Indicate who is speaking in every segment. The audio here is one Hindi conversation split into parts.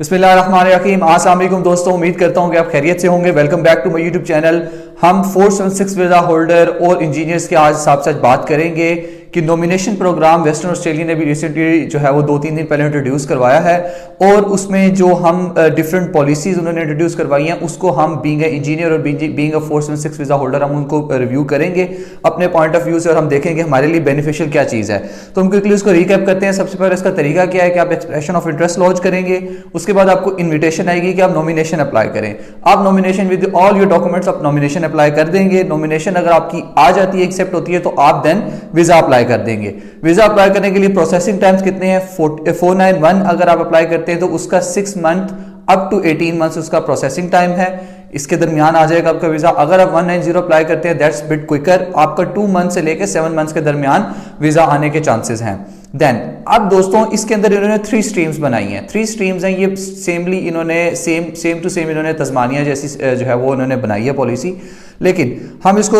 Speaker 1: बिस्मिल्लाहिर्रहमानिर्रहीम। अस्सलाम वालेकुम दोस्तों, उम्मीद करता हूँ कि आप खैरियत से होंगे। Welcome back to my YouTube channel. हम 476 वीज़ा होल्डर और इंजीनियर्स के आज साथ बात करेंगे कि नॉमिनेशन प्रोग्राम वेस्टर्न ऑस्ट्रेलिया ने भी रिसेंटली जो है वो 2-3 दिन पहले इंट्रोड्यूस करवाया है और उसमें जो हम डिफरेंट पॉलिसीज उन्होंने इंट्रोड्यूस करवाई हैं उसको हम बीइंग ए इंजीनियर और बीइंग अ 476 वीज़ा होल्डर हम उनको रिव्यू करेंगे अपने पॉइंट ऑफ व्यू से और हम देखेंगे हमारे लिए बेनिफिशियल क्या चीज़ है। तो हम क्विकली उसको रिकैप करते हैं। सबसे पहले इसका तरीका क्या है कि आप एक्सप्रेशन ऑफ इंटरेस्ट लॉन्च करेंगे, उसके बाद आपको इन्विटेशन आएगी कि आप नॉमिनेशन अप्लाई करें। आप nomination with all your documents आप नॉमिनेशन अप्लाई कर देंगे। नॉमिनेशन अगर आपकी आ जाती है, एक्सेप्ट होती है, तो आप देन वीजा अप्लाई कर देंगे। वीजा अप्लाई करने के लिए प्रोसेसिंग टाइम्स कितने हैं? 491 अगर आप अप्लाई करते हैं तो उसका 6 मंथ अप टू 18 मंथ्स उसका प्रोसेसिंग टाइम है। इसके दरमियान आ जाएगा आपका वीजा। अगर आप 190 अप्लाई करते हैं दैट्स बिट क्विकर, आपका 2 मंथ से लेकर 7 मंथ्स के दरमियान वीजा आने के चांसेस हैं। देन अब दोस्तों इसके अंदर इन्होंने 3 स्ट्रीम्स बनाई हैं। 3 स्ट्रीम्स हैं ये सेमली इन्होंने सेम टू सेम इन्होंने तस्मानिया जैसी जो है वो इन्होंने बनाई है पॉलिसी, लेकिन हम इसको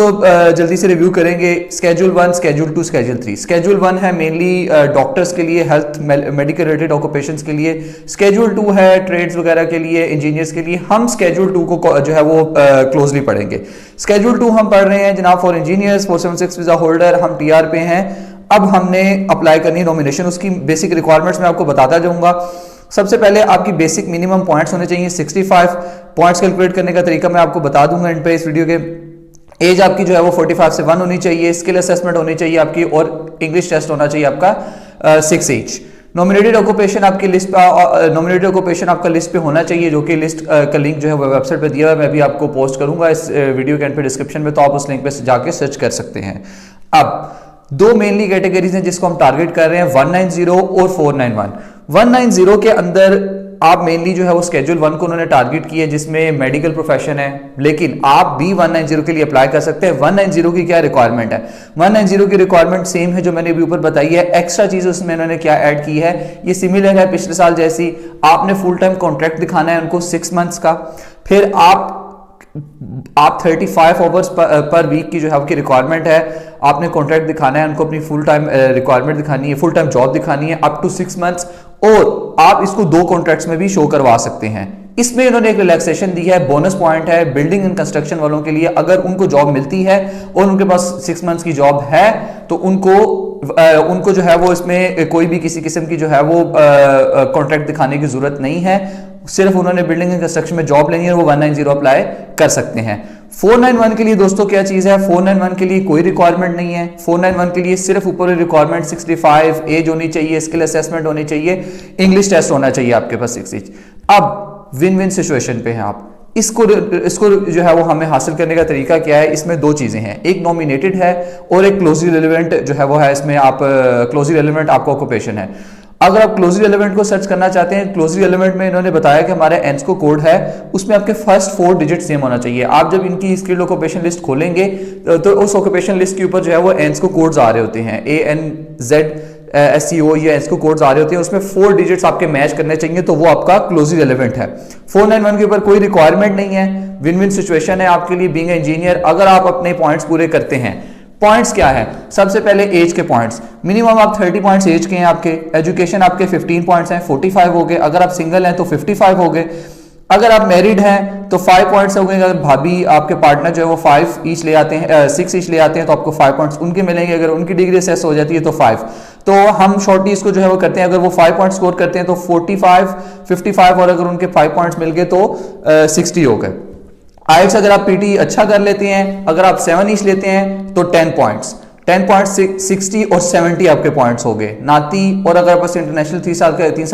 Speaker 1: जल्दी से रिव्यू करेंगे। Schedule 1, schedule 2, schedule 3। स्केड्यूल 1 है मेनली डॉक्टर्स के लिए, हेल्थ मेडिकल रिलेटेड ऑक्यूपेशंस के लिए। स्केड्यूल 2 है ट्रेड्स वगैरह के लिए, इंजीनियर्स के लिए। हम स्केड्यूल 2 को जो है वो क्लोजली पढ़ेंगे। स्केड्यूल 2 हम पढ़ रहे हैं जनाब फॉर इंजीनियर्स 476 वीजा होल्डर, हम टीआर पे हैं। अब हमने अप्लाई करनी नॉमिनेशन, उसकी बेसिक रिक्वायरमेंट्स मैं आपको बताता जाऊंगा। सबसे पहले आपकी बेसिक मिनिमम पॉइंट्स होने चाहिए 65 पॉइंट्स। कैलकुलेट करने का तरीका मैं आपको बता दूंगा एंड पे इस वीडियो के। एज आपकी जो है वो 45 से 1 होनी चाहिए। स्किल असेसमेंट होनी चाहिए आपकी और इंग्लिश टेस्ट होना चाहिए आपका 6H। नॉमिनेटेड ऑक्यूपेशन आपकी लिस्ट नॉमिनेटेड ऑक्यूपेशन आपका लिस्ट पे होना चाहिए, जो कि लिस्ट का लिंक जो है वो वेबसाइट पे दिया हुआ है। मैं भी आपको पोस्ट करूंगा इस वीडियो के एंड पे डिस्क्रिप्शन में, तो आप उस लिंक पे जाके सर्च कर सकते हैं। अब 2 मेनली कैटेगरीज हैं जिसको हम टारगेट कर रहे हैं, 190 और 491। 190 के अंदर आप मेनली जो है वो स्केड्यूल 1 को उन्होंने टारगेट किया है जिसमें मेडिकल प्रोफेशन है, लेकिन आप भी 190 के लिए अप्लाई कर सकते हैं। 190 की क्या रिक्वायरमेंट है? 190 की रिक्वायरमेंट सेम है जो मैंने अभी ऊपर बताई है। एक्स्ट्रा चीज उसमें उन्होंने क्या ऐड की है, ये सिमिलर है पिछले साल जैसी। आपने फुल टाइम कॉन्ट्रैक्ट दिखाना है उनको 6 मंथ्स का, फिर आप 35 आवर्स पर वीक की जो है आपकी रिक्वायरमेंट है। आपने कॉन्ट्रैक्ट दिखाना है उनको, अपनी फुल टाइम रिक्वायरमेंट दिखानी है, फुल टाइम जॉब दिखानी है अप टू 6 मंथ्स, और आप इसको 2 कॉन्ट्रैक्ट्स में भी शो करवा सकते हैं। इसमें इन्होंने एक रिलैक्सेशन दी है, बोनस पॉइंट है बिल्डिंग एंड कंस्ट्रक्शन वालों के लिए। अगर उनको जॉब मिलती है और उनके पास 6 मंथ्स की जॉब है तो उनको जो है वो इसमें कोई भी किसी किस्म की जो है वो कॉन्ट्रैक्ट दिखाने की जरूरत नहीं है। सिर्फ उन्होंने बिल्डिंग एंड कंस्ट्रक्शन में जॉब लेनी है, वो 190 अप्लाई कर सकते हैं। 491 के लिए दोस्तों क्या चीज है? 491 के लिए कोई रिक्वायरमेंट नहीं है। 491 के लिए सिर्फ ऊपर रिक्वायरमेंट 65 एज होनी चाहिए, स्किल असेसमेंट होनी चाहिए, इंग्लिश टेस्ट होना चाहिए आपके पास 6H। अब विन विन सिचुएशन पे हैं आप। इसको जो है वो हमें हासिल करने का तरीका क्या है? इसमें 2 चीजें हैं, एक नॉमिनेटेड है और एक क्लोजली रिलेवेंट जो है वो है। इसमें आप क्लोजली रिलेवेंट आपका ऑक्यूपेशन है। अगर आप क्लोजली रिलेवेंट को सर्च करना चाहते हैं, क्लोजली रिलेवेंट में इन्होंने बताया कि हमारा एंस्को कोड है, उसमें आपके फर्स्ट 4 डिजिट सेम होना चाहिए। आप जब इनकी स्किल्ड ऑक्यूपेशन लिस्ट खोलेंगे तो उस ऑक्यूपेशन लिस्ट के ऊपर जो है वो एंस्को कोड्स आ रहे होते हैं, ANZ-SCO, ये एंस्को कोड्स आ रहे होते हैं। उसमें 4 डिजिट्स आपके मैच करने चाहिए, तो वो आपका क्लोजली रिलेवेंट है। 491 के ऊपर कोई रिक्वायरमेंट नहीं है, विन विन सिचुएशन है आपके लिए बीइंग इंजीनियर अगर आप अपने पॉइंट्स पूरे करते हैं। पॉइंट्स क्या है? सबसे पहले एज के पॉइंट्स, मिनिमम आप 30 पॉइंट्स एज के हैं आपके। एजुकेशन आपके 15 पॉइंट्स हैं, 45 हो गए। अगर आप सिंगल हैं तो 55 हो गए। अगर आप मैरिड हैं तो 5 पॉइंट्स हो गए। अगर भाभी आपके पार्टनर जो है वो 5 ईच ले आते हैं, 6 ईच ले आते हैं, तो आपको 5 पॉइंट्स उनके मिलेंगे। अगर उनकी डिग्री असेस हो जाती है तो 5। तो हम शॉर्टली इसको जो है वो करते हैं, अगर वो 5 पॉइंट स्कोर करते हैं तो 45, 55, और अगर उनके 5 पॉइंट्स मिल गए तो 60 हो गए। आइल्स अगर आप पीटी अच्छा कर लेते हैं, अगर आप 7 ईच लेते हैं तो 10 पॉइंट्स, 60 और 70 आपके पॉइंट्स हो गए नाती। और अगर आपके इंटरनेशनल 3 साल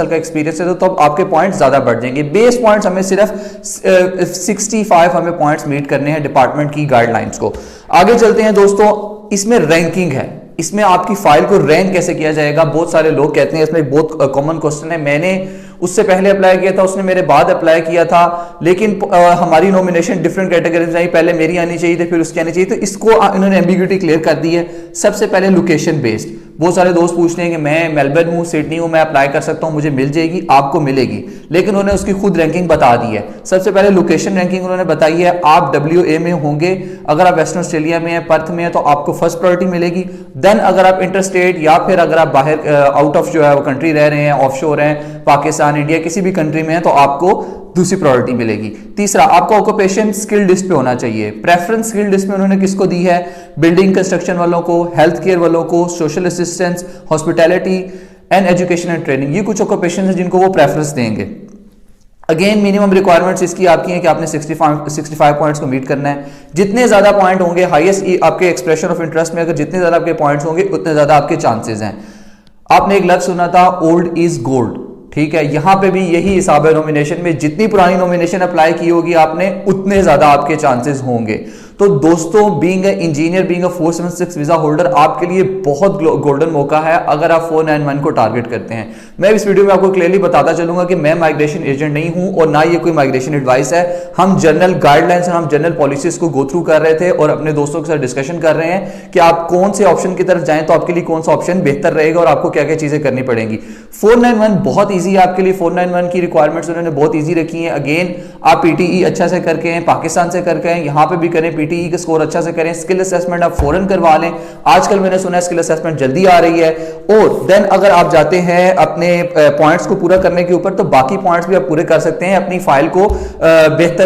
Speaker 1: का एक्सपीरियंस है तो आपके पॉइंट्स ज्यादा बढ़ जाएंगे। बेस पॉइंट्स हमें सिर्फ 65 हमें पॉइंट्स मीट करने हैं डिपार्टमेंट की गाइडलाइंस को। आगे चलते हैं दोस्तों, इसमें रैंकिंग है। इसमें आपकी फाइल को रैंक कैसे किया जाएगा? बहुत सारे लोग कहते हैं, इसमें एक बहुत कॉमन क्वेश्चन है। मैंने उससे पहले अप्लाई किया था, उसने मेरे बाद अप्लाई किया था, लेकिन हमारी नॉमिनेशन डिफरेंट कैटेगरीज आई, पहले मेरी आनी चाहिए थी फिर उसकी आनी चाहिए। तो इसको इन्होंने एम्बिग्यूटी क्लियर कर दी है। सबसे पहले लोकेशन बेस्ड, बहुत सारे दोस्त पूछते हैं कि मैं मेलबर्न हूँ, सिडनी हूँ, मैं अप्लाई कर सकता हूँ, मुझे मिल जाएगी? आपको मिलेगी, लेकिन उन्होंने उसकी खुद रैंकिंग बता दी है। सबसे पहले लोकेशन रैंकिंग उन्होंने बताई है, आप WA में होंगे, अगर आप वेस्टर्न ऑस्ट्रेलिया में हैं, पर्थ में है, तो आपको फर्स्ट प्रायोरिटी मिलेगी। देन अगर आप इंटर स्टेट या फिर अगर आप बाहर आउट ऑफ जो है वो कंट्री रह रहे हैं, ऑफशोर हैं, पाकिस्तान, इंडिया, किसी भी कंट्री में है, तो आपको दूसरी प्रायोरिटी मिलेगी। तीसरा, आपका ऑक्यूपेशन स्किल लिस्ट पे होना चाहिए। प्रेफरेंस स्किल लिस्ट में उन्होंने किसको दी है? बिल्डिंग कंस्ट्रक्शन वालों को, हेल्थ केयर वालों को, social assistance, hospitality and education and training, ये कुछ ऑक्यूपेशन है जिनको वो प्रेफरेंस देंगे। अगेन मिनिमम रिक्वायरमेंट्स इसकी आपकी है कि आपने 65 पॉइंट्स को मीट करना है। जितने ज्यादा पॉइंट होंगे, हाईएस्ट आपके एक्सप्रेशन ऑफ इंटरेस्ट में अगर जितने ज्यादा आपके पॉइंट्स होंगे, उतने ज्यादा आपके चांसेस हैं। आपने एक लफ्ज सुना था, ओल्ड इज गोल्ड, ठीक है, यहां पे भी यही हिसाब है। नॉमिनेशन में जितनी पुरानी नॉमिनेशन अप्लाई की होगी आपने, उतने ज्यादा आपके चांसेस होंगे। तो दोस्तों, being engineer, being 476 visa holder, आपके लिए बहुत गोल्डन मौका है अगर आप 491 को टारगेट करते हैं। मैं इस वीडियो में आपको क्लियरली बताता चलूंगा कि मैं माइग्रेशन एजेंट नहीं हूं और ना ये कोई माइग्रेशन एडवाइस है। हम जनरल गाइडलाइंस और हम जनरल पॉलिसीज को गो थ्रू कर रहे थे और अपने दोस्तों के साथ डिस्कशन कर रहे हैं कि आप कौन से ऑप्शन की तरफ जाएं तो आपके लिए कौन सा ऑप्शन बेहतर रहेगा और आपको क्या क्या चीजें करनी पड़ेंगी। 491 बहुत ईजी है आपके लिए। 491 की रिक्वायरमेंट्स उन्होंने बहुत ईजी रखी है। अगेन, आप पीटीई अच्छा से करके हैं, पाकिस्तान से करके हैं, यहां पे भी करें, पीटीई का स्कोर अच्छा से करें, स्किल असेसमेंट आप फौरन करवा लें। आजकल मैंने सुना है स्किल असेसमेंट जल्दी आ रही है। और देन अगर आप जाते हैं अपने पॉइंट्स को पूरा करने के ऊपर, तो बाकी पॉइंट्स भी आप पूरे कर सकते हैं अपनी फाइल को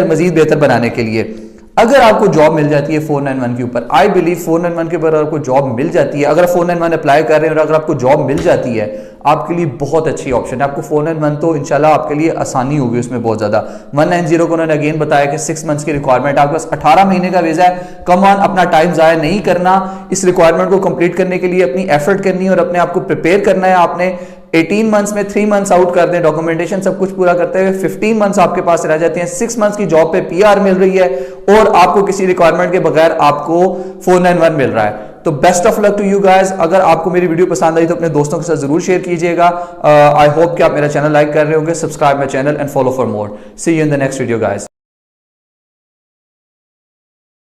Speaker 1: मजीद बेहतर बनाने के लिए। अगर आपको जॉब मिल जाती है 491 के ऊपर, आई बिलीव 491 के ऊपर आपको जॉब मिल जाती है, अगर 491 अप्लाई कर रहे हैं और अगर आपको जॉब मिल जाती है, आपके लिए बहुत अच्छी ऑप्शन है। आपको 491 तो इंशाल्लाह आपके लिए आसानी होगी उसमें बहुत ज्यादा। 190 को उन्होंने अगेन बताया कि 6 मंथ्स की रिक्वायरमेंट, आपके पास 18 महीने का वीजा है। कम ऑन, अपना टाइम जाया नहीं करना, इस रिक्वायरमेंट को कंप्लीट करने के लिए अपनी एफर्ट करनी है और अपने आप को प्रिपेयर करना है। आपने 18 मंथ्स में 3 मंथ्स आउट कर दें, डॉक्यूमेंटेशन सब कुछ पूरा करते हुए 15 मंथ्स आपके पास रह जाते हैं। 6 मंथ्स की जॉब पे PR मिल रही है और आपको किसी रिक्वायरमेंट के बगैर आपको 491 मिल रहा है। तो best of luck to you guys. अगर आपको मेरी वीडियो पसंद आई तो अपने दोस्तों के साथ जरूर शेयर कीजिएगा। आई होप कि आप मेरा चैनल लाइक कर रहे होंगे। Subscribe my channel and follow for more. See you in the next video guys.